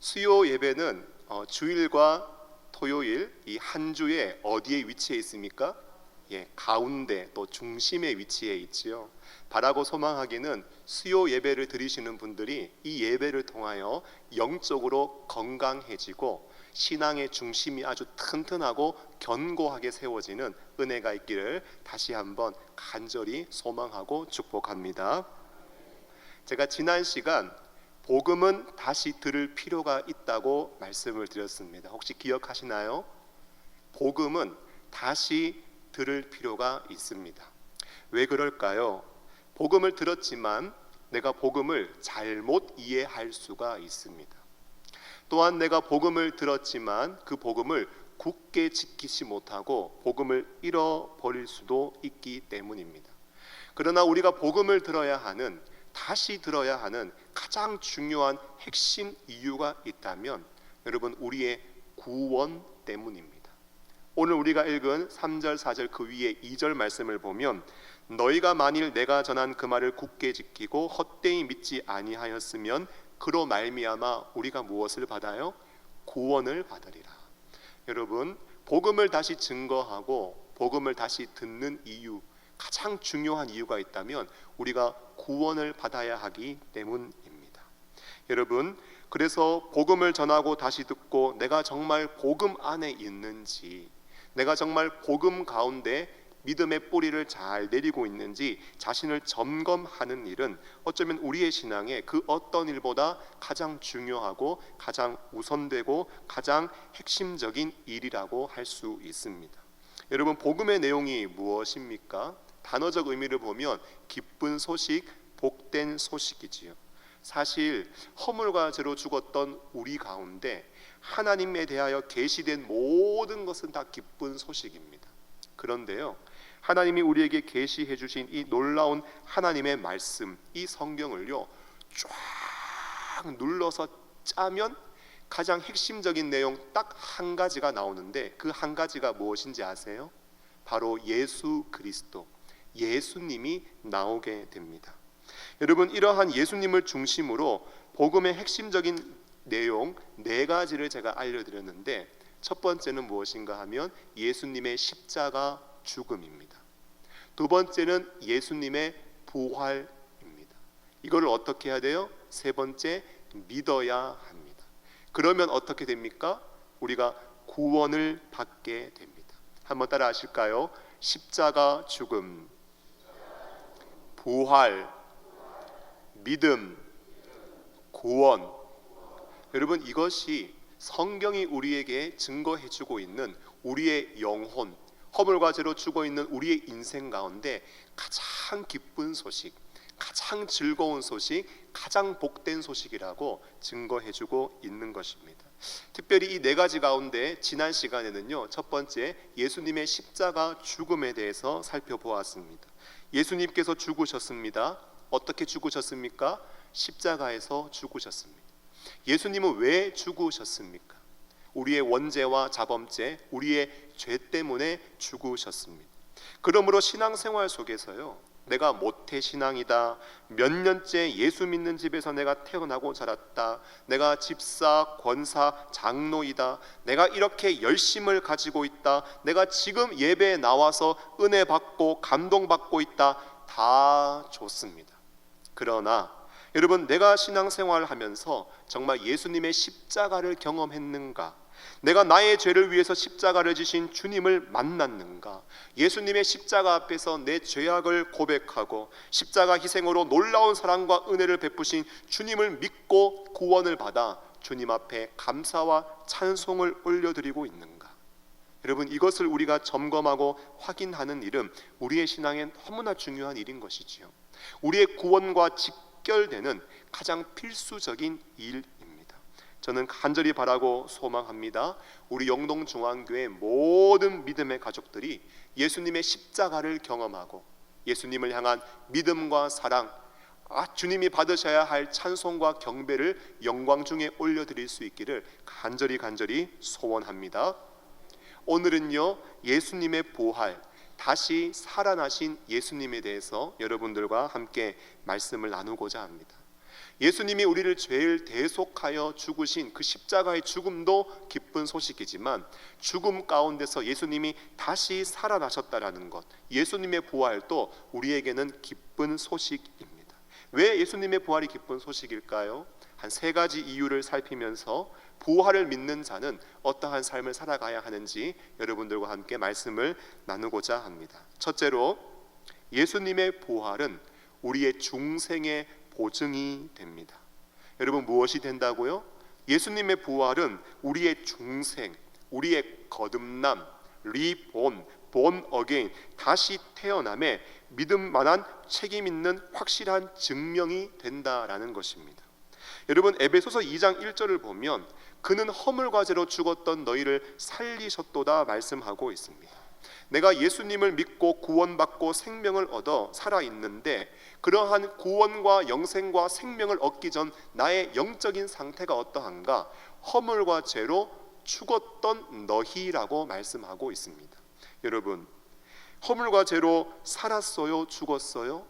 수요 예배는 주일과 토요일 이 한 주에 어디에 위치해 있습니까? 가운데 또 중심에 위치해 있지요. 바라고 소망하기는 수요 예배를 드리시는 분들이 이 예배를 통하여 영적으로 건강해지고 신앙의 중심이 아주 튼튼하고 견고하게 세워지는 은혜가 있기를 다시 한번 간절히 소망하고 축복합니다. 제가 지난 시간 복음은 다시 들을 필요가 있다고 말씀을 드렸습니다. 혹시 기억하시나요? 복음은 다시 들을 필요가 있습니다. 왜 그럴까요? 복음을 들었지만 내가 복음을 잘못 이해할 수가 있습니다. 또한 내가 복음을 들었지만 그 복음을 굳게 지키지 못하고 복음을 잃어버릴 수도 있기 때문입니다. 그러나 우리가 복음을 들어야 하는, 다시 들어야 하는 가장 중요한 핵심 이유가 있다면 여러분, 우리의 구원 때문입니다. 오늘 우리가 읽은 3절 4절 그 위에 2절 말씀을 보면 너희가 만일 내가 전한 그 말을 굳게 지키고 헛되이 믿지 아니하였으면 그로 말미암아 우리가 무엇을 받아요? 구원을 받으리라. 여러분, 복음을 다시 증거하고 복음을 다시 듣는 이유, 가장 중요한 이유가 있다면 우리가 구원을 받아야 하기 때문입니다. 여러분, 그래서 복음을 전하고 다시 듣고 내가 정말 복음 안에 있는지, 내가 정말 복음 가운데 믿음의 뿌리를 잘 내리고 있는지 자신을 점검하는 일은 어쩌면 우리의 신앙에 그 어떤 일보다 가장 중요하고 가장 우선되고 가장 핵심적인 일이라고 할 수 있습니다. 여러분, 복음의 내용이 무엇입니까? 단어적 의미를 보면 기쁜 소식, 복된 소식이지요. 사실 허물과 죄로 죽었던 우리 가운데 하나님에 대하여 계시된 모든 것은 다 기쁜 소식입니다. 그런데요, 하나님이 우리에게 계시해 주신 이 놀라운 하나님의 말씀, 이 성경을요 쫙 눌러서 짜면 가장 핵심적인 내용 딱 한 가지가 나오는데 그 한 가지가 무엇인지 아세요? 바로 예수 그리스도, 예수님이 나오게 됩니다. 여러분, 이러한 예수님을 중심으로 복음의 핵심적인 내용 4가지를 제가 알려드렸는데 첫 번째는 무엇인가 하면 예수님의 십자가 죽음입니다. 두 번째는 예수님의 부활입니다. 이거를 어떻게 해야 돼요? 세 번째, 믿어야 합니다. 그러면 어떻게 됩니까? 우리가 구원을 받게 됩니다. 한번 따라 하실까요? 십자가 죽음, 부활, 믿음, 구원. 여러분, 이것이 성경이 우리에게 증거해주고 있는 우리의 영혼, 허물과 죄로 죽어있는 우리의 인생 가운데 가장 기쁜 소식, 가장 즐거운 소식, 가장 복된 소식이라고 증거해주고 있는 것입니다. 특별히 이 4가지 가운데 지난 시간에는요, 첫 번째 예수님의 십자가 죽음에 대해서 살펴보았습니다. 예수님께서 죽으셨습니다. 어떻게 죽으셨습니까? 십자가에서 죽으셨습니다. 예수님은 왜 죽으셨습니까? 우리의 원죄와 자범죄, 우리의 죄 때문에 죽으셨습니다. 그러므로 신앙생활 속에서요, 내가 모태신앙이다, 몇 년째 예수 믿는 집에서 내가 태어나고 자랐다, 내가 집사, 권사, 장로이다, 내가 이렇게 열심을 가지고 있다, 내가 지금 예배에 나와서 은혜 받고 감동받고 있다, 다 좋습니다. 그러나 여러분, 내가 신앙생활을 하면서 정말 예수님의 십자가를 경험했는가? 내가 나의 죄를 위해서 십자가를 지신 주님을 만났는가? 예수님의 십자가 앞에서 내 죄악을 고백하고 십자가 희생으로 놀라운 사랑과 은혜를 베푸신 주님을 믿고 구원을 받아 주님 앞에 감사와 찬송을 올려드리고 있는가? 여러분, 이것을 우리가 점검하고 확인하는 일은 우리의 신앙에 너무나 중요한 일인 것이지요. 우리의 구원과 직결되는 가장 필수적인 일입니다. 저는 간절히 바라고 소망합니다. 우리 영동중앙교회 모든 믿음의 가족들이 예수님의 십자가를 경험하고 예수님을 향한 믿음과 사랑, 주님이 받으셔야 할 찬송과 경배를 영광 중에 올려드릴 수 있기를 간절히 소원합니다. 오늘은요, 예수님의 부활, 다시 살아나신 예수님에 대해서 여러분들과 함께 말씀을 나누고자 합니다. 예수님이 우리를 죄를 대속하여 죽으신 그 십자가의 죽음도 기쁜 소식이지만 죽음 가운데서 예수님이 다시 살아나셨다라는 것, 예수님의 부활도 우리에게는 기쁜 소식입니다. 왜 예수님의 부활이 기쁜 소식일까요? 한 세 가지 이유를 살피면서 부활을 믿는 자는 어떠한 삶을 살아가야 하는지 여러분들과 함께 말씀을 나누고자 합니다. 첫째로, 예수님의 부활은 우리의 중생의 보증이 됩니다. 여러분, 무엇이 된다고요? 예수님의 부활은 우리의 중생, 우리의 거듭남, 리본, 본 어게인, 다시 태어남에 믿음만한 책임 있는 확실한 증명이 된다라는 것입니다. 여러분, 에베소서 2장 1절을 보면 그는 허물과 죄로 죽었던 너희를 살리셨도다 말씀하고 있습니다. 내가 예수님을 믿고 구원받고 생명을 얻어 살아있는데 그러한 구원과 영생과 생명을 얻기 전 나의 영적인 상태가 어떠한가? 허물과 죄로 죽었던 너희라고 말씀하고 있습니다. 여러분, 허물과 죄로 살았어요? 죽었어요?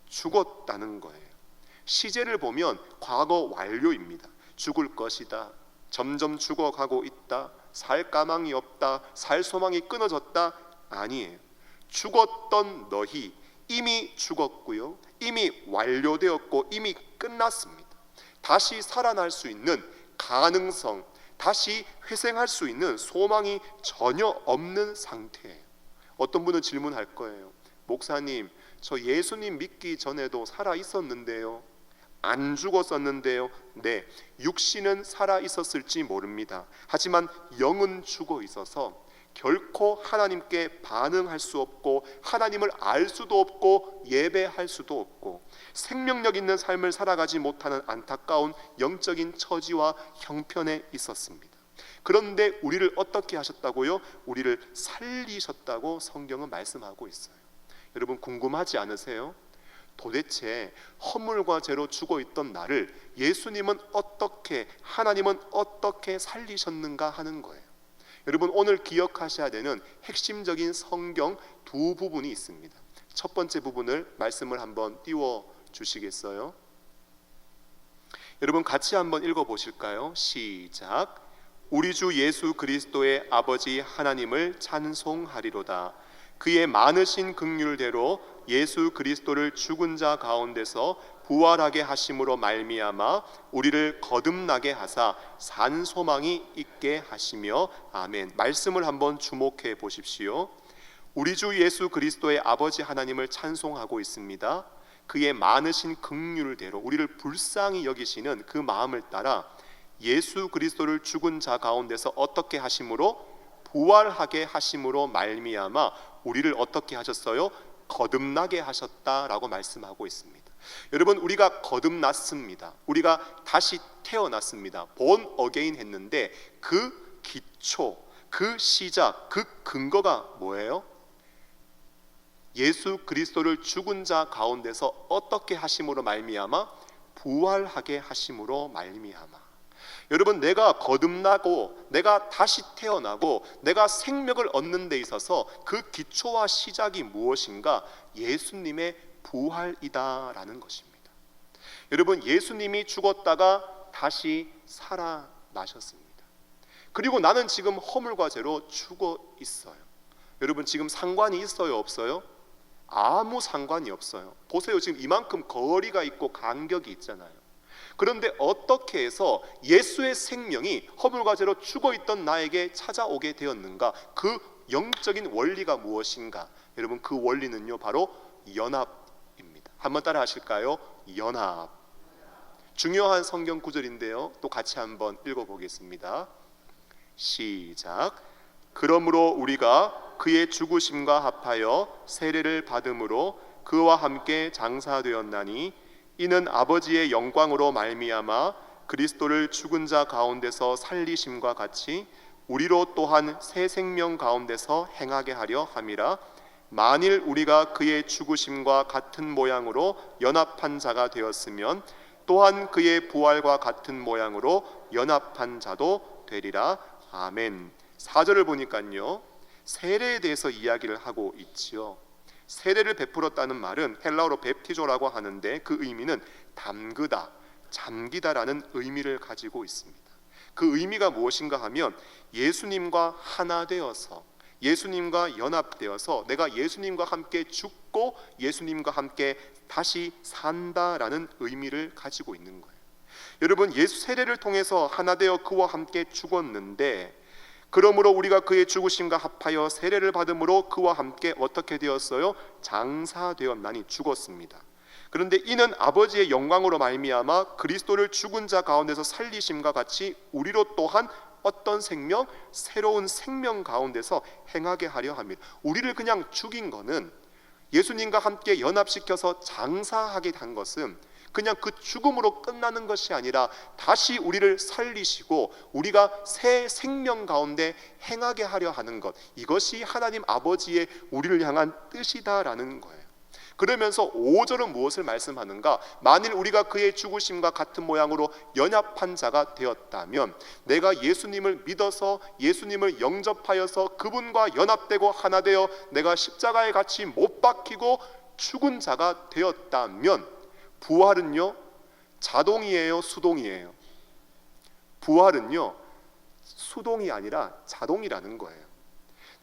죽었다는 거예요. 시제를 보면 과거 완료입니다. 죽을 것이다, 점점 죽어가고 있다, 살 까망이 없다, 살 소망이 끊어졌다, 아니에요. 죽었던 너희, 이미 죽었고요, 이미 완료되었고 이미 끝났습니다. 다시 살아날 수 있는 가능성, 다시 회생할 수 있는 소망이 전혀 없는 상태예요. 어떤 분은 질문할 거예요. 목사님, 저 예수님 믿기 전에도 살아 있었는데요, 안 죽었었는데요. 네, 육신은 살아 있었을지 모릅니다. 하지만 영은 죽어 있어서 결코 하나님께 반응할 수 없고 하나님을 알 수도 없고 예배할 수도 없고 생명력 있는 삶을 살아가지 못하는 안타까운 영적인 처지와 형편에 있었습니다. 그런데 우리를 어떻게 하셨다고요? 우리를 살리셨다고 성경은 말씀하고 있어요. 여러분, 궁금하지 않으세요? 도대체 허물과 죄로 죽어있던 나를 예수님은 어떻게, 하나님은 어떻게 살리셨는가 하는 거예요. 여러분, 오늘 기억하셔야 되는 핵심적인 성경 두 부분이 있습니다. 첫 번째 부분을 말씀을 한번 띄워 주시겠어요? 여러분, 같이 한번 읽어보실까요? 시작. 우리 주 예수 그리스도의 아버지 하나님을 찬송하리로다. 그의 많으신 긍휼대로 예수 그리스도를 죽은 자 가운데서 부활하게 하심으로 말미암아 우리를 거듭나게 하사 산 소망이 있게 하시며. 아멘. 말씀을 한번 주목해 보십시오. 우리 주 예수 그리스도의 아버지 하나님을 찬송하고 있습니다. 그의 많으신 긍휼대로 우리를 불쌍히 여기시는 그 마음을 따라 예수 그리스도를 죽은 자 가운데서 어떻게 하심으로? 부활하게 하심으로 말미암아 우리를 어떻게 하셨어요? 거듭나게 하셨다라고 말씀하고 있습니다. 여러분, 우리가 거듭났습니다. 우리가 다시 태어났습니다. 본 어게인 했는데 그 기초, 그 시작, 그 근거가 뭐예요? 예수 그리스도를 죽은 자 가운데서 어떻게 하심으로 말미암아? 부활하게 하심으로 말미암아. 여러분, 내가 거듭나고 내가 다시 태어나고 내가 생명을 얻는 데 있어서 그 기초와 시작이 무엇인가? 예수님의 부활이다라는 것입니다. 여러분, 예수님이 죽었다가 다시 살아나셨습니다. 그리고 나는 지금 허물과 죄로 죽어 있어요. 여러분, 지금 상관이 있어요, 없어요? 아무 상관이 없어요. 보세요, 지금 이만큼 거리가 있고 간격이 있잖아요. 그런데 어떻게 해서 예수의 생명이 허물과 죄로 죽어있던 나에게 찾아오게 되었는가? 그 영적인 원리가 무엇인가? 여러분, 그 원리는요, 바로 연합입니다. 한번 따라 하실까요? 연합. 중요한 성경 구절인데요, 또 같이 한번 읽어보겠습니다. 시작. 그러므로 우리가 그의 죽으심과 합하여 세례를 받음으로 그와 함께 장사되었나니 이는 아버지의 영광으로 말미암아 그리스도를 죽은 자 가운데서 살리심과 같이 우리로 또한 새 생명 가운데서 행하게 하려 함이라. 만일 우리가 그의 죽으심과 같은 모양으로 연합한 자가 되었으면 또한 그의 부활과 같은 모양으로 연합한 자도 되리라. 아멘. 4절을 보니까요, 세례에 대해서 이야기를 하고 있지요. 세례를 베풀었다는 말은 헬라어로 베프티조라고 하는데 그 의미는 담그다, 잠기다라는 의미를 가지고 있습니다. 그 의미가 무엇인가 하면 예수님과 하나 되어서, 예수님과 연합되어서 내가 예수님과 함께 죽고 예수님과 함께 다시 산다라는 의미를 가지고 있는 거예요. 여러분, 예수 세례를 통해서 하나 되어 그와 함께 죽었는데, 그러므로 우리가 그의 죽으심과 합하여 세례를 받음으로 그와 함께 어떻게 되었어요? 장사되었나니, 죽었습니다. 그런데 이는 아버지의 영광으로 말미암아 그리스도를 죽은 자 가운데서 살리심과 같이 우리로 또한 어떤 생명? 새로운 생명 가운데서 행하게 하려 함이라. 우리를 그냥 죽인 거는, 예수님과 함께 연합시켜서 장사하게 한 것은 그냥 그 죽음으로 끝나는 것이 아니라 다시 우리를 살리시고 우리가 새 생명 가운데 행하게 하려 하는 것, 이것이 하나님 아버지의 우리를 향한 뜻이다라는 거예요. 그러면서 5절은 무엇을 말씀하는가? 만일 우리가 그의 죽으심과 같은 모양으로 연합한 자가 되었다면, 내가 예수님을 믿어서 예수님을 영접하여서 그분과 연합되고 하나 되어 내가 십자가에 같이 못 박히고 죽은 자가 되었다면, 부활은요, 자동이에요, 수동이에요? 부활은요, 수동이 아니라 자동이라는 거예요.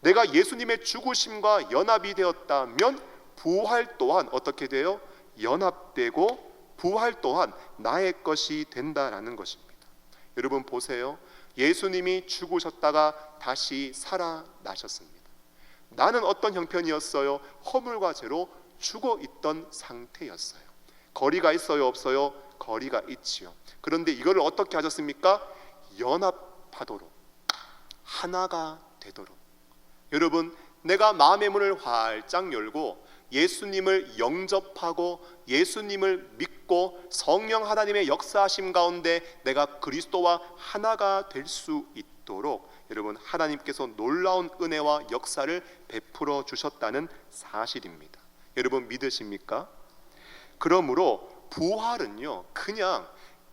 내가 예수님의 죽으심과 연합이 되었다면 부활 또한 어떻게 돼요? 연합되고 부활 또한 나의 것이 된다라는 것입니다. 여러분 보세요. 예수님이 죽으셨다가 다시 살아나셨습니다. 나는 어떤 형편이었어요? 허물과 죄로 죽어 있던 상태였어요. 거리가 있어요, 없어요? 거리가 있지요. 그런데 이거를 어떻게 하셨습니까? 연합하도록, 하나가 되도록. 여러분, 내가 마음의 문을 활짝 열고 예수님을 영접하고 예수님을 믿고 성령 하나님의 역사하심 가운데 내가 그리스도와 하나가 될 수 있도록, 여러분, 하나님께서 놀라운 은혜와 역사를 베풀어 주셨다는 사실입니다. 여러분 믿으십니까? 그러므로 부활은요, 그냥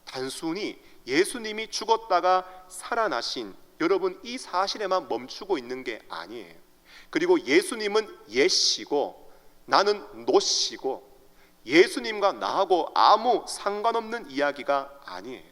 단순히 예수님이 죽었다가 살아나신, 여러분, 이 사실에만 멈추고 있는 게 아니에요. 그리고 예수님은 예시고 나는 노시고, 예수님과 나하고 아무 상관없는 이야기가 아니에요.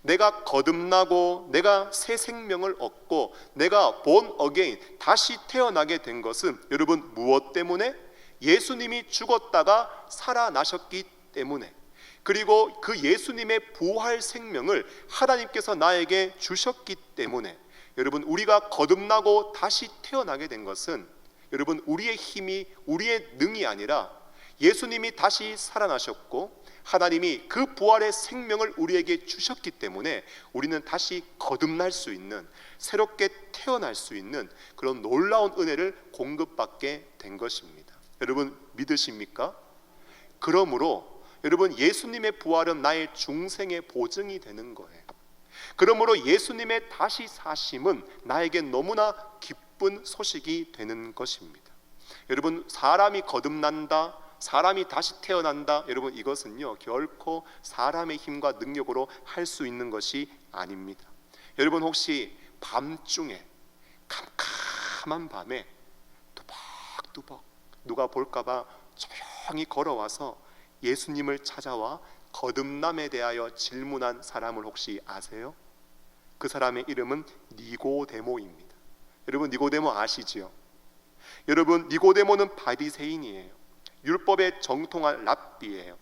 내가 거듭나고 내가 새 생명을 얻고 내가 born again, 다시 태어나게 된 것은 여러분 무엇 때문에? 예수님이 죽었다가 살아나셨기 때문에, 그리고 그 예수님의 부활 생명을 하나님께서 나에게 주셨기 때문에, 여러분, 우리가 거듭나고 다시 태어나게 된 것은 여러분 우리의 힘이, 우리의 능이 아니라 예수님이 다시 살아나셨고 하나님이 그 부활의 생명을 우리에게 주셨기 때문에 우리는 다시 거듭날 수 있는, 새롭게 태어날 수 있는 그런 놀라운 은혜를 공급받게 된 것입니다. 여러분 믿으십니까? 그러므로 여러분, 예수님의 부활은 나의 중생의 보증이 되는 거예요. 그러므로 예수님의 다시 사심은 나에게 너무나 기쁜 소식이 되는 것입니다. 여러분, 사람이 거듭난다, 사람이 다시 태어난다, 여러분 이것은요 결코 사람의 힘과 능력으로 할 수 있는 것이 아닙니다. 여러분 혹시 밤중에, 캄캄한 밤에 두벅두벅 누가 볼까봐 조용히 걸어와서 예수님을 찾아와 거듭남에 대하여 질문한 사람을 혹시 아세요? 그 사람의 이름은 니고데모입니다. 여러분 니고데모 아시지요? 여러분 니고데모는 바리새인이에요. 율법에 정통한 랍비예요.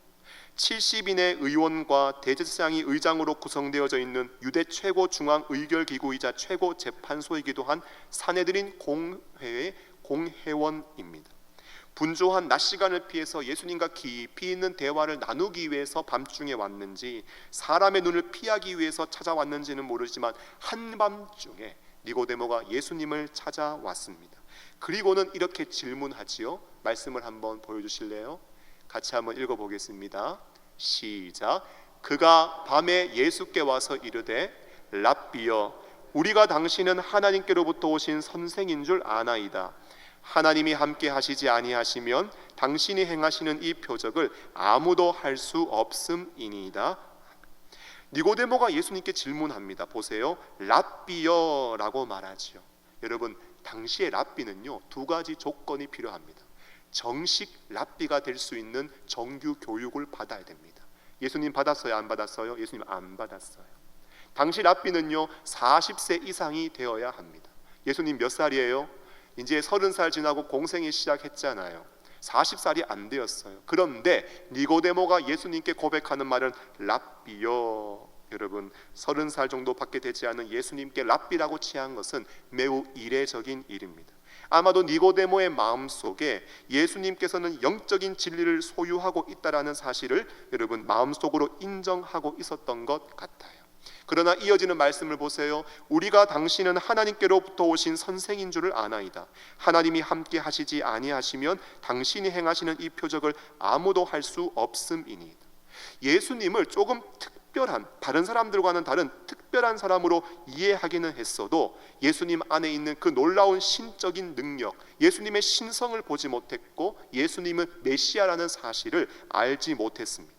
70인의 의원과 대제사장이 의장으로 구성되어져 있는 유대 최고 중앙 의결 기구이자 최고 재판소이기도 한 사내들인 공회의 공회원입니다. 분주한 낮 시간을 피해서 예수님과 깊이 있는 대화를 나누기 위해서 밤중에 왔는지 사람의 눈을 피하기 위해서 찾아왔는지는 모르지만 한밤중에 니고데모가 예수님을 찾아왔습니다. 그리고는 이렇게 질문하지요. 말씀을 한번 보여주실래요? 같이 한번 읽어보겠습니다. 시작. 그가 밤에 예수께 와서 이르되 랍비여, 우리가 당신은 하나님께로부터 오신 선생인 줄 아나이다. 하나님이 함께 하시지 아니하시면 당신이 행하시는 이 표적을 아무도 할 수 없음이니이다. 니고데모가 예수님께 질문합니다. 보세요. 랍비여라고 말하지요. 여러분, 당시의 랍비는요 두 가지 조건이 필요합니다. 정식 랍비가 될 수 있는 정규 교육을 받아야 됩니다. 예수님 받았어요? 안 받았어요? 예수님 안 받았어요. 당시 랍비는요 40세 이상이 되어야 합니다. 예수님 몇 살이에요? 이제 30살 지나고 공생이 시작했잖아요. 40살이 안 되었어요. 그런데 니고데모가 예수님께 고백하는 말은 랍비요. 여러분 30살 정도밖에 되지 않은 예수님께 랍비라고 칭한 것은 매우 이례적인 일입니다. 아마도 니고데모의 마음속에 예수님께서는 영적인 진리를 소유하고 있다라는 사실을 여러분 마음속으로 인정하고 있었던 것 같아요. 그러나 이어지는 말씀을 보세요. 우리가 당신은 하나님께로부터 오신 선생인 줄을 아나이다. 하나님이 함께 하시지 아니하시면 당신이 행하시는 이 표적을 아무도 할 수 없음이니이다. 예수님을 조금 특별한, 다른 사람들과는 다른 특별한 사람으로 이해하기는 했어도 예수님 안에 있는 그 놀라운 신적인 능력, 예수님의 신성을 보지 못했고 예수님은 메시아라는 사실을 알지 못했습니다.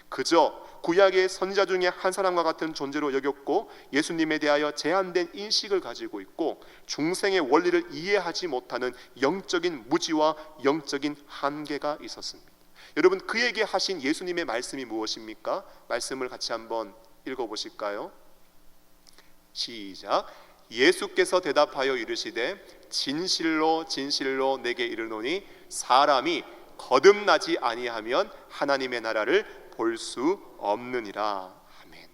그저 구약의 선지자 중에 한 사람과 같은 존재로 여겼고 예수님에 대하여 제한된 인식을 가지고 있고 중생의 원리를 이해하지 못하는 영적인 무지와 영적인 한계가 있었습니다. 여러분 그에게 하신 예수님의 말씀이 무엇입니까? 말씀을 같이 한번 읽어보실까요? 시작. 예수께서 대답하여 이르시되 진실로 진실로 내게 이르노니 사람이 거듭나지 아니하면 하나님의 나라를 볼 수 없느니라. 아멘.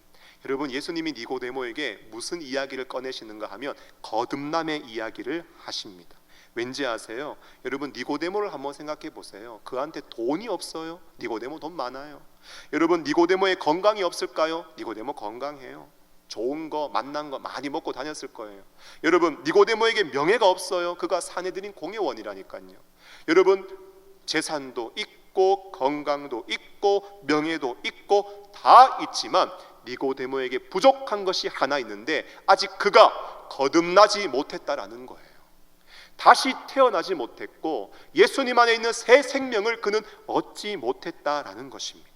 여러분 예수님이 니고데모에게 무슨 이야기를 꺼내시는가 하면 거듭남의 이야기를 하십니다. 왠지 아세요? 여러분 니고데모를 한번 생각해 보세요. 그한테 돈이 없어요. 니고데모 돈 많아요. 여러분 니고데모의 건강이 없을까요? 니고데모 건강해요. 좋은 거 만난 거 많이 먹고 다녔을 거예요. 여러분 니고데모에게 명예가 없어요. 그가 사내들인 공회원이라니까요. 여러분 재산도 있고 건강도 있고 명예도 있고 다 있지만 니고데모에게 부족한 것이 하나 있는데 아직 그가 거듭나지 못했다라는 거예요. 다시 태어나지 못했고 예수님 안에 있는 새 생명을 그는 얻지 못했다라는 것입니다.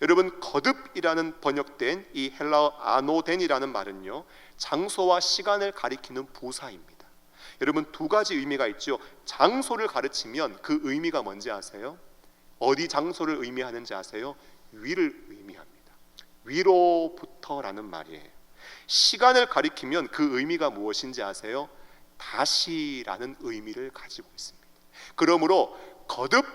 여러분 거듭이라는 번역된 이 헬라어 아노덴이라는 말은요 장소와 시간을 가리키는 부사입니다. 여러분 두 가지 의미가 있죠. 장소를 가르치면 그 의미가 뭔지 아세요? 어디 장소를 의미하는지 아세요? 위를 의미합니다. 위로부터라는 말이에요. 시간을 가리키면 그 의미가 무엇인지 아세요? 다시라는 의미를 가지고 있습니다. 그러므로 거듭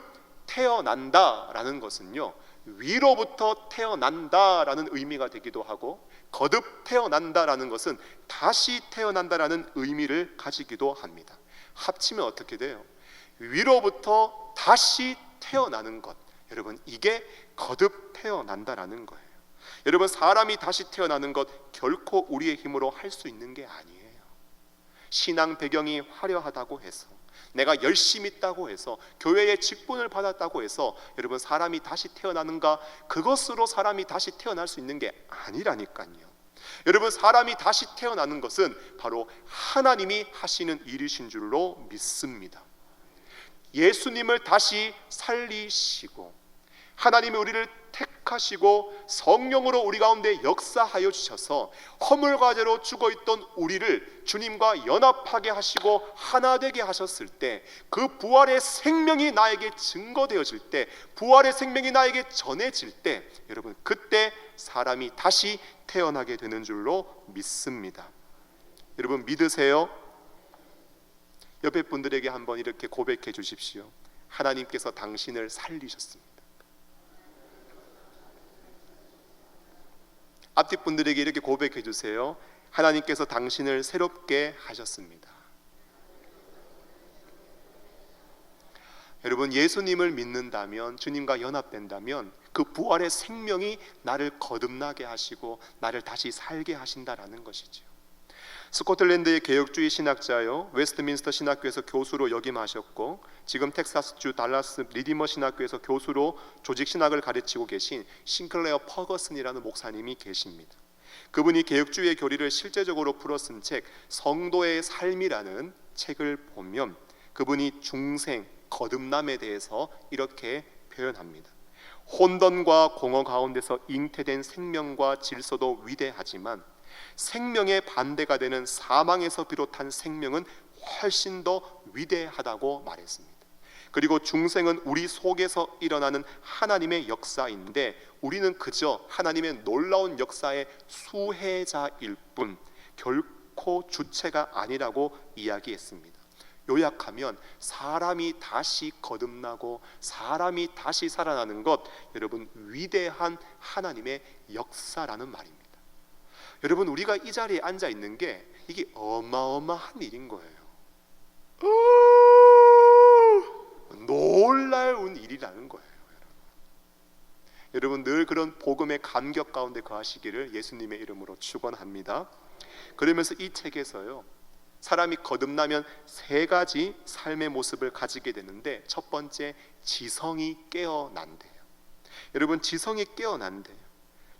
태어난다라는 것은요 위로부터 태어난다라는 의미가 되기도 하고 거듭 태어난다라는 것은 다시 태어난다라는 의미를 가지기도 합니다. 합치면 어떻게 돼요? 위로부터 다시 태어나는 것, 여러분 이게 거듭 태어난다라는 거예요. 여러분 사람이 다시 태어나는 것 결코 우리의 힘으로 할 수 있는 게 아니에요. 신앙 배경이 화려하다고 해서 내가 열심히 있다고 해서 교회의 직분을 받았다고 해서 여러분 사람이 다시 태어나는가? 그것으로 사람이 다시 태어날 수 있는 게 아니라니까요. 여러분 사람이 다시 태어나는 것은 바로 하나님이 하시는 일이신 줄로 믿습니다. 예수님을 다시 살리시고 하나님이 우리를 택하시고 성령으로 우리 가운데 역사하여 주셔서 허물과제로 죽어있던 우리를 주님과 연합하게 하시고 하나 되게 하셨을 때 그 부활의 생명이 나에게 증거되어질 때 부활의 생명이 나에게 전해질 때 여러분 그때 사람이 다시 태어나게 되는 줄로 믿습니다. 여러분 믿으세요? 옆에 분들에게 한번 이렇게 고백해 주십시오. 하나님께서 당신을 살리셨습니다. 앞뒤 분들에게 이렇게 고백해 주세요. 하나님께서 당신을 새롭게 하셨습니다. 여러분 예수님을 믿는다면 주님과 연합된다면 그 부활의 생명이 나를 거듭나게 하시고 나를 다시 살게 하신다라는 것이죠. 스코틀랜드의 개혁주의 신학자요 웨스트민스터 신학교에서 교수로 역임하셨고 지금 텍사스주 달라스 리디머 신학교에서 교수로 조직신학을 가르치고 계신 싱클레어 퍼거슨이라는 목사님이 계십니다. 그분이 개혁주의의 교리를 실제적으로 풀어 쓴 책 성도의 삶이라는 책을 보면 그분이 중생 거듭남에 대해서 이렇게 표현합니다. 혼돈과 공허 가운데서 잉태된 생명과 질서도 위대하지만 생명의 반대가 되는 사망에서 비롯한 생명은 훨씬 더 위대하다고 말했습니다. 그리고 중생은 우리 속에서 일어나는 하나님의 역사인데 우리는 그저 하나님의 놀라운 역사의 수혜자일 뿐 결코 주체가 아니라고 이야기했습니다. 요약하면 사람이 다시 거듭나고 사람이 다시 살아나는 것, 여러분 위대한 하나님의 역사라는 말입니다. 여러분 우리가 이 자리에 앉아 있는 게 이게 어마어마한 일인 거예요. 놀라운 일이라는 거예요. 여러분 늘 그런 복음의 감격 가운데 거하시기를 예수님의 이름으로 축원합니다. 그러면서 이 책에서요, 사람이 거듭나면 세 가지 삶의 모습을 가지게 되는데 첫 번째, 지성이 깨어난대요. 여러분 지성이 깨어난대요.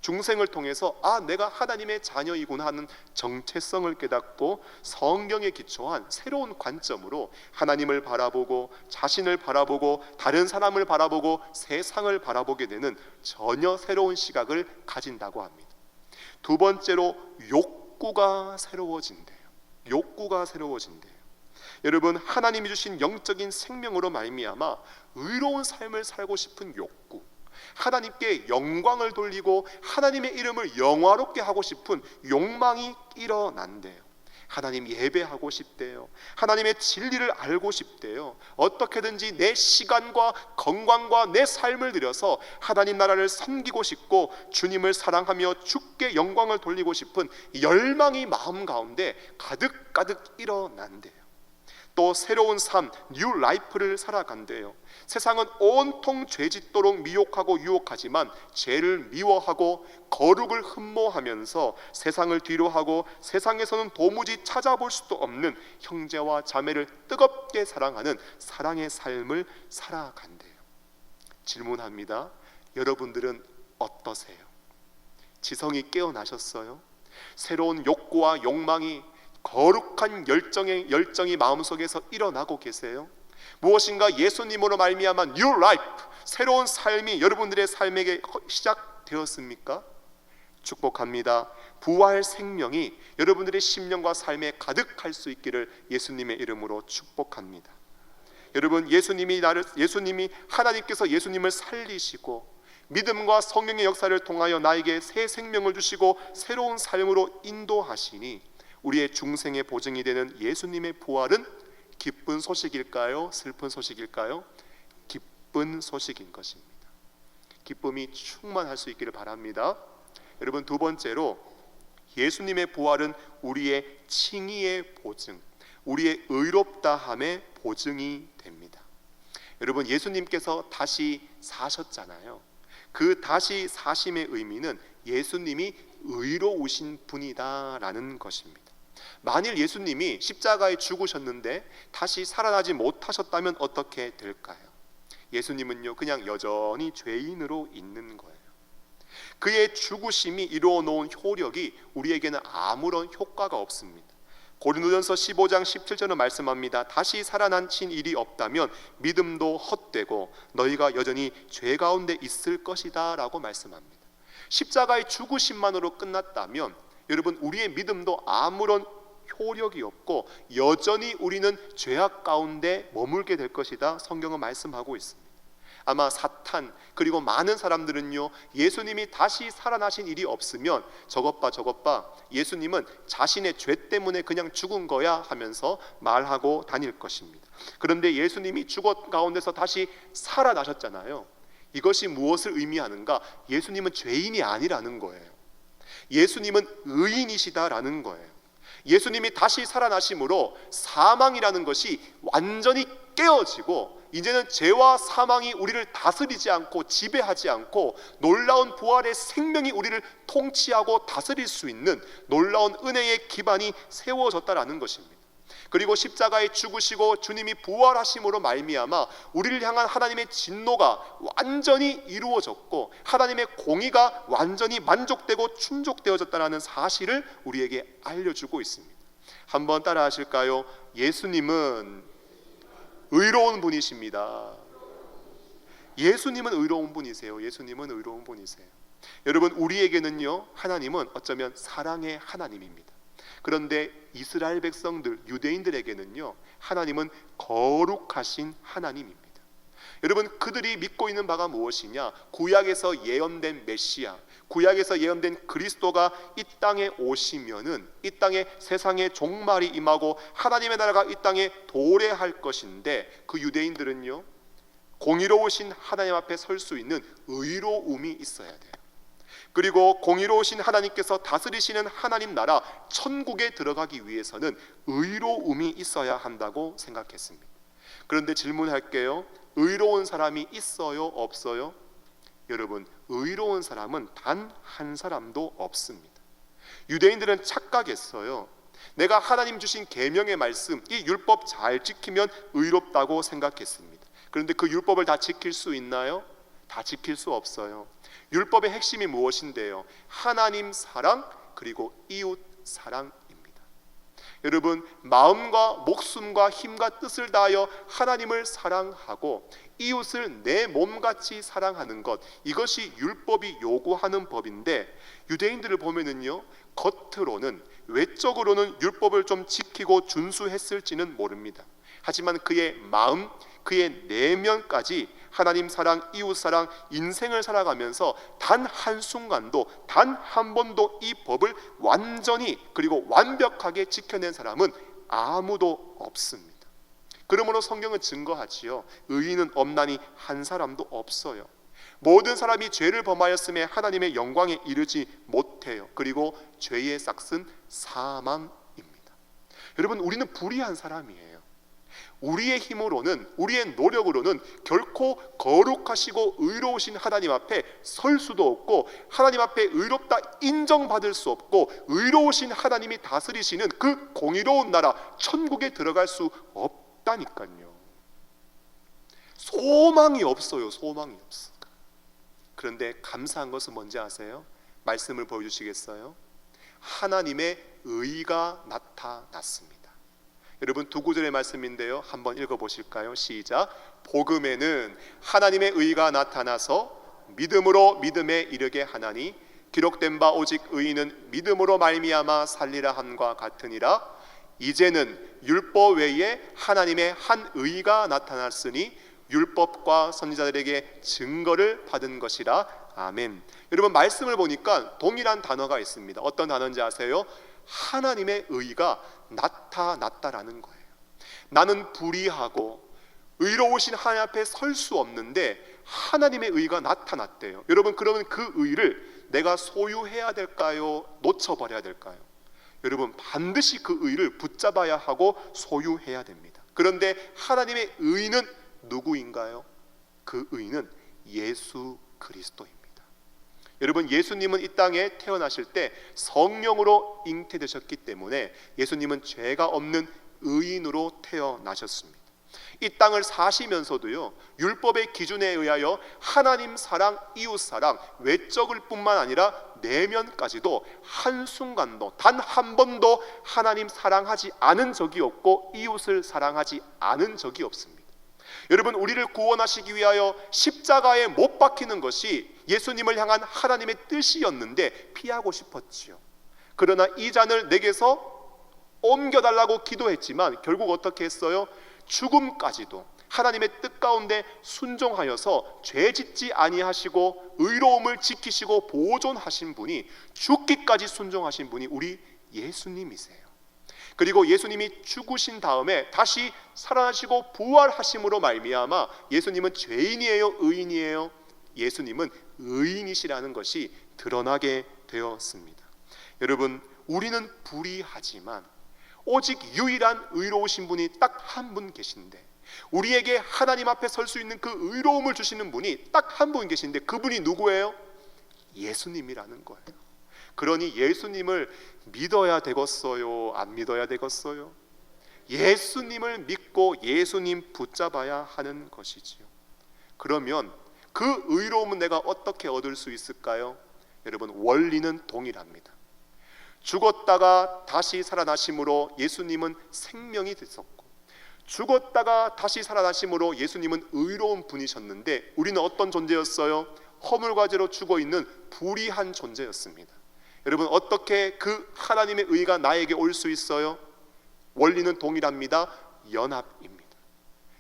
중생을 통해서 내가 하나님의 자녀이구나 하는 정체성을 깨닫고 성경에 기초한 새로운 관점으로 하나님을 바라보고 자신을 바라보고 다른 사람을 바라보고 세상을 바라보게 되는 전혀 새로운 시각을 가진다고 합니다. 두 번째로 욕구가 새로워진대요. 욕구가 새로워진대요. 여러분 하나님이 주신 영적인 생명으로 말미암아 의로운 삶을 살고 싶은 욕구, 하나님께 영광을 돌리고 하나님의 이름을 영화롭게 하고 싶은 욕망이 일어난대요. 하나님 예배하고 싶대요. 하나님의 진리를 알고 싶대요. 어떻게든지 내 시간과 건강과 내 삶을 들여서 하나님 나라를 섬기고 싶고 주님을 사랑하며 주께 영광을 돌리고 싶은 열망이 마음 가운데 가득가득 일어난대요. 또 새로운 삶, 뉴 라이프를 살아간대요. 세상은 온통 죄짓도록 미혹하고 유혹하지만 죄를 미워하고 거룩을 흠모하면서 세상을 뒤로하고 세상에서는 도무지 찾아볼 수도 없는 형제와 자매를 뜨겁게 사랑하는 사랑의 삶을 살아간대요. 질문합니다. 여러분들은 어떠세요? 지성이 깨어나셨어요? 새로운 욕구와 욕망이, 거룩한 열정이 마음속에서 일어나고 계세요? 무엇인가 예수님으로 말미암아 뉴 라이프, 새로운 삶이 여러분들의 삶에게 시작되었습니까? 축복합니다. 부활 생명이 여러분들의 심령과 삶에 가득할 수 있기를 예수님의 이름으로 축복합니다. 여러분 예수님이 하나님께서 예수님을 살리시고 믿음과 성령의 역사를 통하여 나에게 새 생명을 주시고 새로운 삶으로 인도하시니 우리의 중생의 보증이 되는 예수님의 부활은 기쁜 소식일까요? 슬픈 소식일까요? 기쁜 소식인 것입니다. 기쁨이 충만할 수 있기를 바랍니다. 여러분 두 번째로 예수님의 부활은 우리의 칭의의 보증, 우리의 의롭다함의 보증이 됩니다. 여러분 예수님께서 다시 사셨잖아요. 그 다시 사심의 의미는 예수님이 의로우신 분이다라는 것입니다. 만일 예수님이 십자가에 죽으셨는데 다시 살아나지 못하셨다면 어떻게 될까요? 예수님은요 그냥 여전히 죄인으로 있는 거예요. 그의 죽으심이 이루어 놓은 효력이 우리에게는 아무런 효과가 없습니다. 고린도전서 15장 17절은 말씀합니다. 다시 살아나신 일이 없다면 믿음도 헛되고 너희가 여전히 죄 가운데 있을 것이다 라고 말씀합니다. 십자가의 죽으심만으로 끝났다면 여러분 우리의 믿음도 아무런 효력이 없고 여전히 우리는 죄악 가운데 머물게 될 것이다 성경은 말씀하고 있습니다. 아마 사탄 그리고 많은 사람들은요 예수님이 다시 살아나신 일이 없으면 저것 봐 예수님은 자신의 죄 때문에 그냥 죽은 거야 하면서 말하고 다닐 것입니다. 그런데 예수님이 죽어 가운데서 다시 살아나셨잖아요. 이것이 무엇을 의미하는가? 예수님은 죄인이 아니라는 거예요. 예수님은 의인이시다라는 거예요. 예수님이 다시 살아나심으로 사망이라는 것이 완전히 깨어지고 이제는 죄와 사망이 우리를 다스리지 않고 지배하지 않고 놀라운 부활의 생명이 우리를 통치하고 다스릴 수 있는 놀라운 은혜의 기반이 세워졌다라는 것입니다. 그리고 십자가에 죽으시고 주님이 부활하심으로 말미암아 우리를 향한 하나님의 진노가 완전히 이루어졌고 하나님의 공의가 완전히 만족되고 충족되어졌다는 사실을 우리에게 알려주고 있습니다. 한번 따라 하실까요? 예수님은 의로운 분이십니다. 예수님은 의로운 분이세요. 예수님은 의로운 분이세요. 여러분 우리에게는요 하나님은 어쩌면 사랑의 하나님입니다. 그런데 이스라엘 백성들 유대인들에게는요 하나님은 거룩하신 하나님입니다. 여러분, 그들이 믿고 있는 바가 무엇이냐? 구약에서 예언된 메시아, 구약에서 예언된 그리스도가 이 땅에 오시면은 이 땅에 세상의 종말이 임하고 하나님의 나라가 이 땅에 도래할 것인데, 그 유대인들은요, 공의로우신 하나님 앞에 설 수 있는 의로움이 있어야 돼요. 그리고 공의로우신 하나님께서 다스리시는 하나님 나라 천국에 들어가기 위해서는 의로움이 있어야 한다고 생각했습니다. 그런데 질문할게요. 의로운 사람이 있어요, 없어요? 여러분, 의로운 사람은 단 한 사람도 없습니다. 유대인들은 착각했어요. 내가 하나님 주신 계명의 말씀, 이 율법 잘 지키면 의롭다고 생각했습니다. 그런데 그 율법을 다 지킬 수 있나요? 다 지킬 수 없어요. 율법의 핵심이 무엇인데요? 하나님 사랑, 그리고 이웃 사랑입니다. 여러분, 마음과 목숨과 힘과 뜻을 다하여 하나님을 사랑하고 이웃을 내 몸같이 사랑하는 것, 이것이 율법이 요구하는 법인데, 유대인들을 보면은요, 겉으로는, 외적으로는 율법을 좀 지키고 준수했을지는 모릅니다. 하지만 그의 마음, 그의 내면까지 하나님 사랑, 이웃 사랑, 인생을 살아가면서 단 한순간도, 단 한 번도 이 법을 완전히 그리고 완벽하게 지켜낸 사람은 아무도 없습니다. 그러므로 성경은 증거하지요. 의인은 없나니 한 사람도 없어요. 모든 사람이 죄를 범하였음에 하나님의 영광에 이르지 못해요. 그리고 죄의 싹은 사망입니다. 여러분, 우리는 불의한 사람이에요. 우리의 힘으로는, 우리의 노력으로는 결코 거룩하시고 의로우신 하나님 앞에 설 수도 없고, 하나님 앞에 의롭다 인정받을 수 없고, 의로우신 하나님이 다스리시는 그 공의로운 나라 천국에 들어갈 수 없다니까요. 소망이 없어요. 소망이 없어. 그런데 감사한 것은 뭔지 아세요? 말씀을 보여주시겠어요? 하나님의 의가 나타났습니다. 여러분, 두 구절의 말씀인데요, 한번 읽어보실까요? 시작. 복음에는 하나님의 의가 나타나서 믿음으로 믿음에 이르게 하나니 기록된 바 오직 의인은 믿음으로 말미암아 살리라 함과 같으니라. 이제는 율법 외에 하나님의 한 의가 나타났으니 율법과 선지자들에게 증거를 받은 것이라. 아멘. 여러분, 말씀을 보니까 동일한 단어가 있습니다. 어떤 단어인지 아세요? 하나님의 의가 나타났다라는 거예요. 나는 불의하고 의로우신 하나님 앞에 설 수 없는데 하나님의 의가 나타났대요. 여러분, 그러면 그 의를 내가 소유해야 될까요? 놓쳐버려야 될까요? 여러분, 반드시 그 의를 붙잡아야 하고 소유해야 됩니다. 그런데 하나님의 의는 누구인가요? 그 의는 예수 그리스도입니다. 여러분, 예수님은 이 땅에 태어나실 때 성령으로 잉태되셨기 때문에 예수님은 죄가 없는 의인으로 태어나셨습니다. 이 땅을 사시면서도요, 율법의 기준에 의하여 하나님 사랑, 이웃 사랑, 외적을 뿐만 아니라 내면까지도 한순간도, 단 한 번도 하나님 사랑하지 않은 적이 없고 이웃을 사랑하지 않은 적이 없습니다. 여러분, 우리를 구원하시기 위하여 십자가에 못 박히는 것이 예수님을 향한 하나님의 뜻이었는데 피하고 싶었지요. 그러나 이 잔을 내게서 옮겨달라고 기도했지만 결국 어떻게 했어요? 죽음까지도 하나님의 뜻 가운데 순종하여서 죄 짓지 아니하시고 의로움을 지키시고 보존하신 분이, 죽기까지 순종하신 분이 우리 예수님이세요. 그리고 예수님이 죽으신 다음에 다시 살아나시고 부활하심으로 말미암아 예수님은 죄인이에요, 의인이에요? 예수님은 의인이시라는 것이 드러나게 되었습니다. 여러분, 우리는 불의하지만 오직 유일한 의로우신 분이 딱 한 분 계신데, 우리에게 하나님 앞에 설 수 있는 그 의로움을 주시는 분이 딱 한 분 계신데, 그분이 누구예요? 예수님이라는 거예요. 그러니 예수님을 믿어야 되겠어요? 안 믿어야 되겠어요? 예수님을 믿고 예수님 붙잡아야 하는 것이지요. 그러면 그 의로움은 내가 어떻게 얻을 수 있을까요? 여러분, 원리는 동일합니다. 죽었다가 다시 살아나심으로 예수님은 생명이 되셨고, 죽었다가 다시 살아나심으로 예수님은 의로운 분이셨는데 우리는 어떤 존재였어요? 허물과 죄로 죽어있는 불의한 존재였습니다. 여러분, 어떻게 그 하나님의 의가 나에게 올 수 있어요? 원리는 동일합니다. 연합입니다.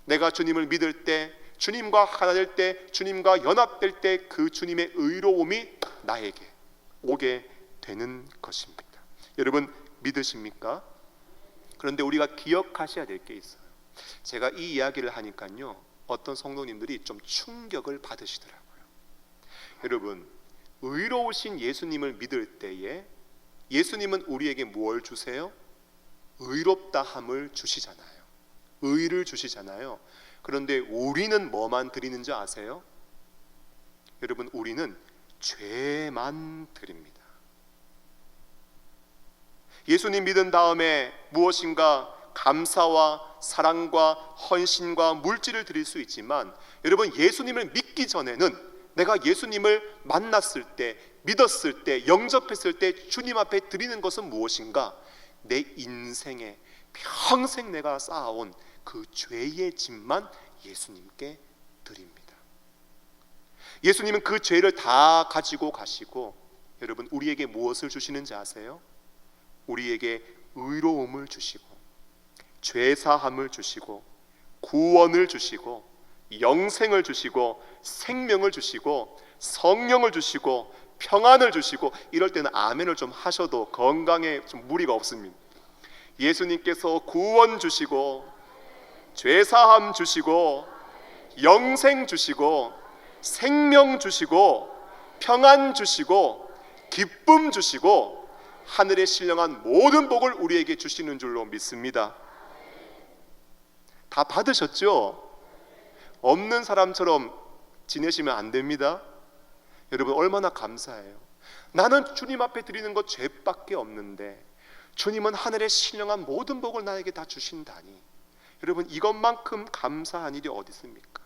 내가 주님을 믿을 때 주님과 하나 될 때, 주님과 연합될 때 그 주님의 의로움이 나에게 오게 되는 것입니다. 여러분 믿으십니까? 그런데 우리가 기억하셔야 될 게 있어요. 제가 이 이야기를 하니까요, 어떤 성도님들이 좀 충격을 받으시더라고요. 여러분, 의로우신 예수님을 믿을 때에 예수님은 우리에게 뭘 주세요? 의롭다함을 주시잖아요. 의를 주시잖아요. 그런데 우리는 뭐만 드리는 줄 아세요? 여러분, 우리는 죄만 드립니다. 예수님 믿은 다음에 무엇인가 감사와 사랑과 헌신과 물질을 드릴 수 있지만, 여러분 예수님을 믿기 전에는 내가 예수님을 만났을 때, 믿었을 때, 영접했을 때 주님 앞에 드리는 것은 무엇인가? 내 인생에 평생 내가 쌓아온 그 죄의 짐만 예수님께 드립니다. 예수님은 그 죄를 다 가지고 가시고, 여러분 우리에게 무엇을 주시는지 아세요? 우리에게 의로움을 주시고, 죄사함을 주시고, 구원을 주시고, 영생을 주시고, 생명을 주시고, 성령을 주시고, 평안을 주시고. 이럴 때는 아멘을 좀 하셔도 건강에 좀 무리가 없습니다. 예수님께서 구원 주시고, 죄사함 주시고, 영생 주시고, 생명 주시고, 평안 주시고, 기쁨 주시고, 하늘에 신령한 모든 복을 우리에게 주시는 줄로 믿습니다. 다 받으셨죠? 없는 사람처럼 지내시면 안 됩니다. 여러분 얼마나 감사해요. 나는 주님 앞에 드리는 것 죄밖에 없는데 주님은 하늘에 신령한 모든 복을 나에게 다 주신다니, 여러분 이것만큼 감사한 일이 어디 있습니까?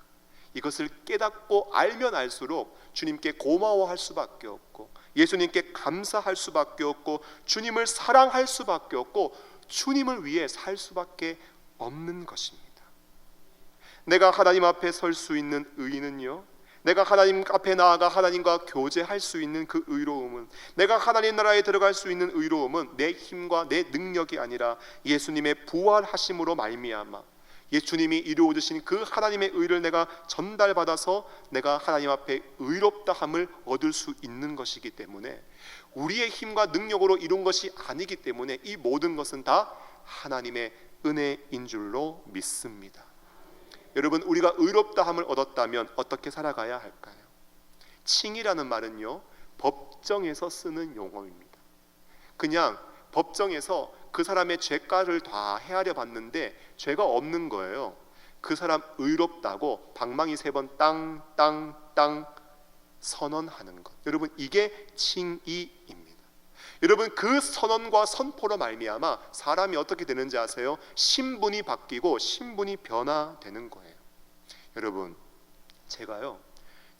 이것을 깨닫고 알면 알수록 주님께 고마워할 수밖에 없고, 예수님께 감사할 수밖에 없고, 주님을 사랑할 수밖에 없고, 주님을 위해 살 수밖에 없는 것입니다. 내가 하나님 앞에 설 수 있는 의는요, 내가 하나님 앞에 나아가 하나님과 교제할 수 있는 그 의로움은, 내가 하나님 나라에 들어갈 수 있는 의로움은 내 힘과 내 능력이 아니라 예수님의 부활하심으로 말미암아 예수님이 이루어 주신 그 하나님의 의를 내가 전달받아서 내가 하나님 앞에 의롭다함을 얻을 수 있는 것이기 때문에, 우리의 힘과 능력으로 이룬 것이 아니기 때문에 이 모든 것은 다 하나님의 은혜인 줄로 믿습니다. 여러분 우리가 의롭다함을 얻었다면 어떻게 살아가야 할까요? 칭이라는 말은요, 법정에서 쓰는 용어입니다. 그냥 법정에서 그 사람의 죄가를 다 헤아려 봤는데 죄가 없는 거예요. 그 사람 의롭다고 방망이 3번 땅 선언하는 것, 여러분 이게 칭의입니다. 여러분 그 선언과 선포로 말미암아 사람이 어떻게 되는지 아세요? 신분이 바뀌고 신분이 변화되는 거예요. 여러분 제가요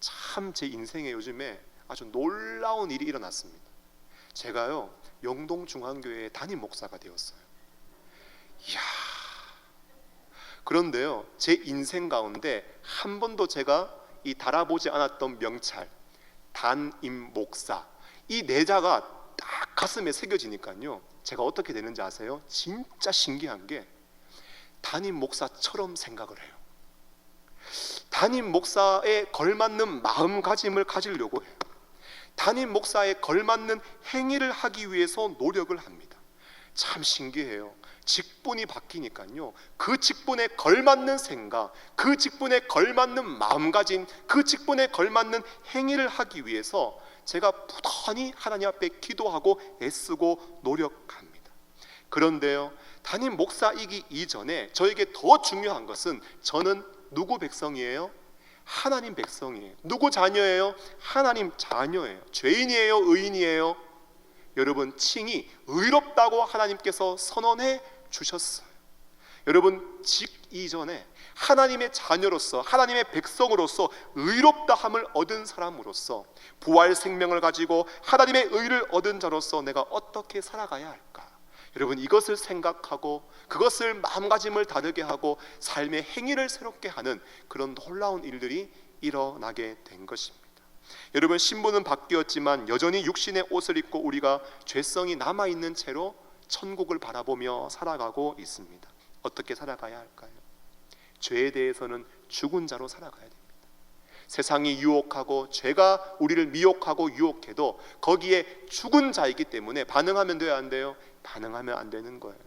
참 제 인생에 요즘에 아주 놀라운 일이 일어났습니다. 제가요 영동중앙교회 담임 목사가 되었어요. 이야, 그런데요 제 인생 가운데 한 번도 제가 이 달아보지 않았던 명찰, 담임 목사, 이 내자가 딱 가슴에 새겨지니까요 제가 어떻게 되는지 아세요? 진짜 신기한 게 담임 목사처럼 생각을 해요. 담임 목사에 걸맞는 마음가짐을 가지려고 해요. 담임 목사에 걸맞는 행위를 하기 위해서 노력을 합니다. 참 신기해요. 직분이 바뀌니까요 그 직분에 걸맞는 생각, 그 직분에 걸맞는 마음가짐, 그 직분에 걸맞는 행위를 하기 위해서 제가 부단히 하나님 앞에 기도하고 애쓰고 노력합니다. 그런데요 담임 목사이기 이전에 저에게 더 중요한 것은, 저는 누구 백성이에요? 하나님 백성이에요. 누구 자녀예요? 하나님 자녀예요. 죄인이에요? 의인이에요? 여러분 칭이 의롭다고 하나님께서 선언해 주셨어요. 여러분 직 이전에 하나님의 자녀로서, 하나님의 백성으로서 의롭다함을 얻은 사람으로서, 부활 생명을 가지고 하나님의 의를 얻은 자로서 내가 어떻게 살아가야 할까? 여러분 이것을 생각하고 그것을 마음가짐을 다르게 하고 삶의 행위를 새롭게 하는 그런 놀라운 일들이 일어나게 된 것입니다. 여러분 신분은 바뀌었지만 여전히 육신의 옷을 입고 우리가 죄성이 남아있는 채로 천국을 바라보며 살아가고 있습니다. 어떻게 살아가야 할까요? 죄에 대해서는 죽은 자로 살아가야 됩니다. 세상이 유혹하고 죄가 우리를 미혹하고 유혹해도 거기에 죽은 자이기 때문에 반응하면 돼요, 안 돼요? 반응하면 안 되는 거예요.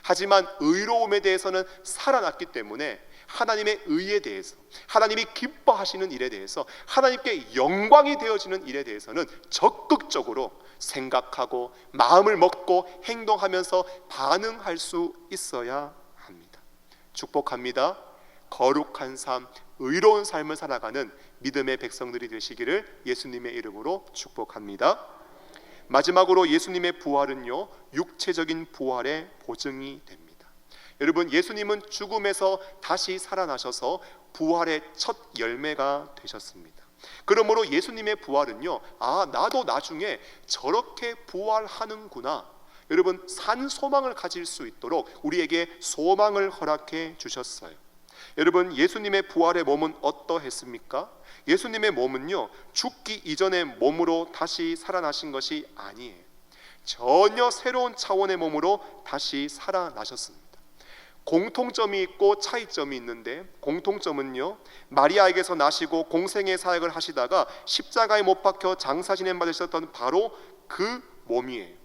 하지만 의로움에 대해서는 살아났기 때문에 하나님의 의에 대해서, 하나님이 기뻐하시는 일에 대해서, 하나님께 영광이 되어지는 일에 대해서는 적극적으로 생각하고 마음을 먹고 행동하면서 반응할 수 있어야 합니다. 축복합니다. 거룩한 삶, 의로운 삶을 살아가는 믿음의 백성들이 되시기를 예수님의 이름으로 축복합니다. 마지막으로 예수님의 부활은요, 육체적인 부활의 보증이 됩니다. 여러분, 예수님은 죽음에서 다시 살아나셔서 부활의 첫 열매가 되셨습니다. 그러므로 예수님의 부활은요, 나도 나중에 저렇게 부활하는구나, 여러분, 산 소망을 가질 수 있도록 우리에게 소망을 허락해 주셨어요. 여러분, 예수님의 부활의 몸은 어떠했습니까? 예수님의 몸은요, 죽기 이전의 몸으로 다시 살아나신 것이 아니에요. 전혀 새로운 차원의 몸으로 다시 살아나셨습니다. 공통점이 있고 차이점이 있는데, 공통점은요, 마리아에게서 나시고 공생의 사역을 하시다가 십자가에 못 박혀 장사 진행 받으셨던 바로 그 몸이에요.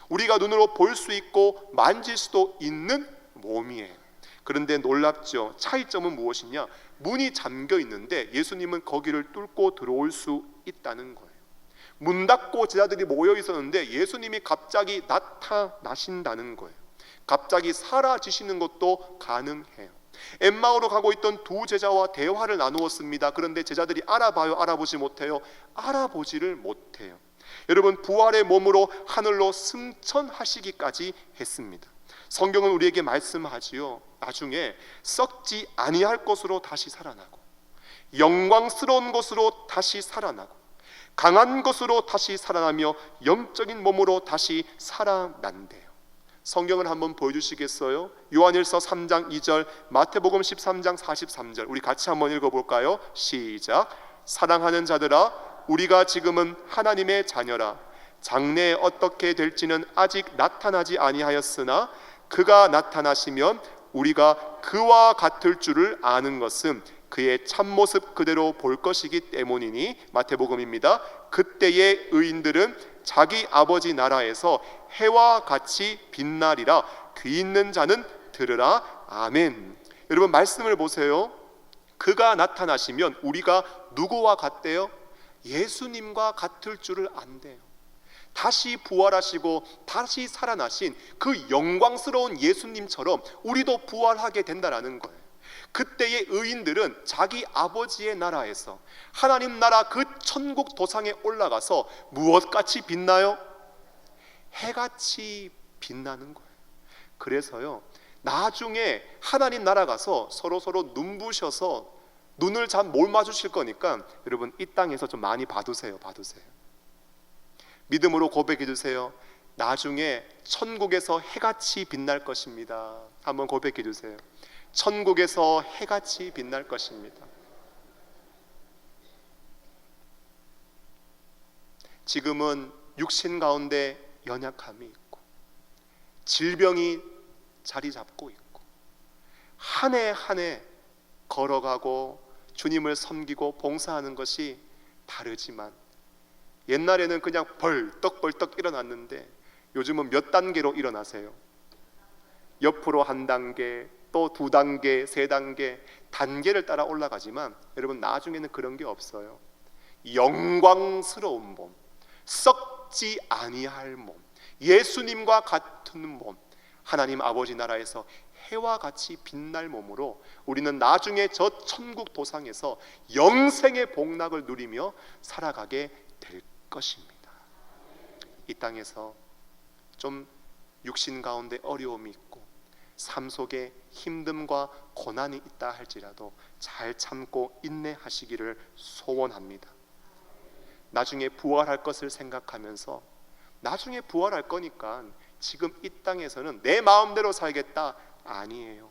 우리가 눈으로 볼 수 있고 만질 수도 있는 몸이에요. 그런데 놀랍죠. 차이점은 무엇이냐? 문이 잠겨 있는데 예수님은 거기를 뚫고 들어올 수 있다는 거예요. 문 닫고 제자들이 모여 있었는데 예수님이 갑자기 나타나신다는 거예요. 갑자기 사라지시는 것도 가능해요. 엠마오로 가고 있던 두 제자와 대화를 나누었습니다. 그런데 제자들이 알아봐요? 알아보지 못해요? 알아보지를 못해요. 여러분, 부활의 몸으로 하늘로 승천하시기까지 했습니다. 성경은 우리에게 말씀하지요. 나중에 썩지 아니할 것으로 다시 살아나고, 영광스러운 것으로 다시 살아나고, 강한 것으로 다시 살아나며 영적인 몸으로 다시 살아난대요. 성경을 한번 보여주시겠어요? 요한일서 3장 2절, 마태복음 13장 43절, 우리 같이 한번 읽어볼까요? 시작. 사랑하는 자들아, 우리가 지금은 하나님의 자녀라. 장래에 어떻게 될지는 아직 나타나지 아니하였으나 그가 나타나시면 우리가 그와 같을 줄을 아는 것은 그의 참모습 그대로 볼 것이기 때문이니. 마태복음입니다. 그때의 의인들은 자기 아버지 나라에서 해와 같이 빛나리라. 귀 있는 자는 들으라. 아멘. 여러분, 말씀을 보세요. 그가 나타나시면 우리가 누구와 같대요? 예수님과 같을 줄을 안대요. 다시 부활하시고 다시 살아나신 그 영광스러운 예수님처럼 우리도 부활하게 된다라는 거예요. 그때의 의인들은 자기 아버지의 나라에서, 하나님 나라 그 천국 도상에 올라가서 무엇같이 빛나요? 해같이 빛나는 거예요. 그래서요, 나중에 하나님 나라 가서 서로 눈부셔서 눈을 못 마주칠 거니까 여러분, 이 땅에서 좀 많이 봐두세요. 믿음으로 고백해 주세요. 나중에 천국에서 해같이 빛날 것입니다. 한번 고백해 주세요. 천국에서 해같이 빛날 것입니다. 지금은 육신 가운데 연약함이 있고 질병이 자리 잡고 있고 한 해 한 해 걸어가고 주님을 섬기고 봉사하는 것이 다르지만, 옛날에는 그냥 벌떡벌떡 일어났는데 요즘은 몇 단계로 일어나세요? 옆으로 한 단계, 또 두 단계, 세 단계, 단계를 따라 올라가지만 여러분, 나중에는 그런 게 없어요. 영광스러운 몸, 썩지 아니할 몸, 예수님과 같은 몸, 하나님 아버지 나라에서 해와 같이 빛날 몸으로 우리는 나중에 저 천국 도상에서 영생의 복락을 누리며 살아가게 될 것입니다. 이 땅에서 좀 육신 가운데 어려움이 있고 삶 속에 힘듦과 고난이 있다 할지라도 잘 참고 인내하시기를 소원합니다. 나중에 부활할 것을 생각하면서, 나중에 부활할 거니까 지금 이 땅에서는 내 마음대로 살겠다, 아니에요.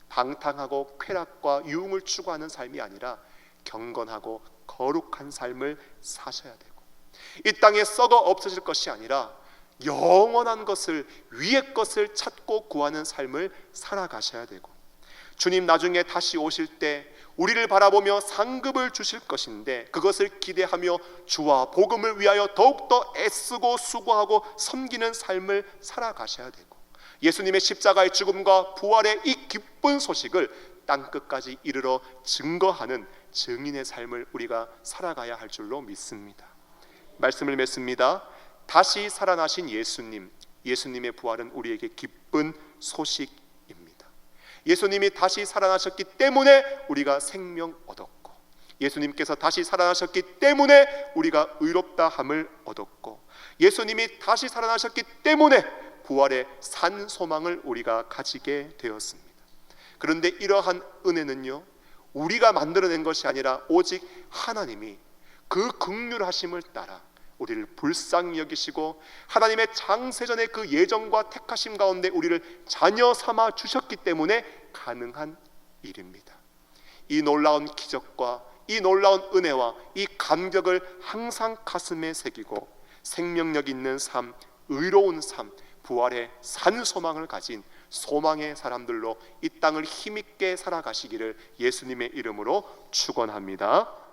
방탕하고 쾌락과 유흥을 추구하는 삶이 아니라 경건하고 거룩한 삶을 사셔야 되고, 이 땅에 썩어 없어질 것이 아니라 영원한 것을, 위의 것을 찾고 구하는 삶을 살아가셔야 되고, 주님 나중에 다시 오실 때 우리를 바라보며 상급을 주실 것인데, 그것을 기대하며 주와 복음을 위하여 더욱더 애쓰고 수고하고 섬기는 삶을 살아가셔야 되고, 예수님의 십자가의 죽음과 부활의 이 기쁜 소식을 땅끝까지 이르러 증거하는 증인의 삶을 우리가 살아가야 할 줄로 믿습니다. 말씀을 맺습니다. 다시 살아나신 예수님의 부활은 우리에게 기쁜 소식입니다. 예수님이 다시 살아나셨기 때문에 우리가 생명 얻었고, 예수님께서 다시 살아나셨기 때문에 우리가 의롭다 함을 얻었고, 예수님이 다시 살아나셨기 때문에 부활의 산 소망을 우리가 가지게 되었습니다. 그런데 이러한 은혜는요, 우리가 만들어낸 것이 아니라 오직 하나님이 그 긍휼하심을 따라 우리를 불쌍히 여기시고 하나님의 창세전의 그 예정과 택하심 가운데 우리를 자녀 삼아 주셨기 때문에 가능한 일입니다. 이 놀라운 기적과 이 놀라운 은혜와 이 감격을 항상 가슴에 새기고 생명력 있는 삶, 의로운 삶, 부활의 산 소망을 가진 소망의 사람들로 이 땅을 힘있게 살아가시기를 예수님의 이름으로 축원합니다.